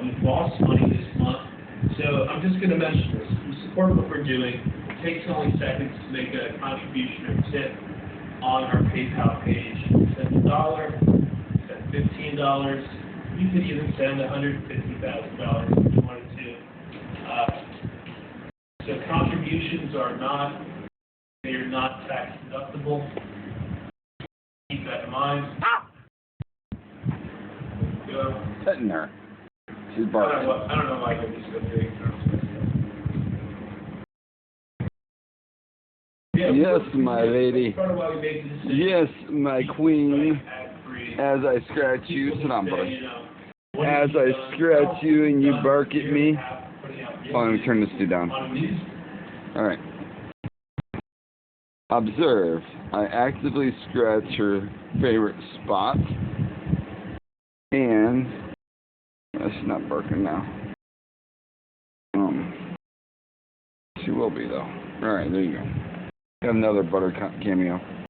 we've lost money this month, so I'm just going to mention this. We support what we're doing. It takes only seconds to make a contribution or tip on our PayPal page. Send $1, send $15. You could even send $150,000 if you wanted to. So contributions are not tax deductible. Keep that in mind. Go. Petting her. She's barking. I don't know why I just go big. Yes, my lady. Yes, my queen. As I scratch you, sit down, buddy. As I scratch you and you bark at me. Oh, let me turn this dude down. Alright. Observe. I actively scratch her favorite spot. And she's not barking now. She will be though. Alright, there you go. Got another butter cameo.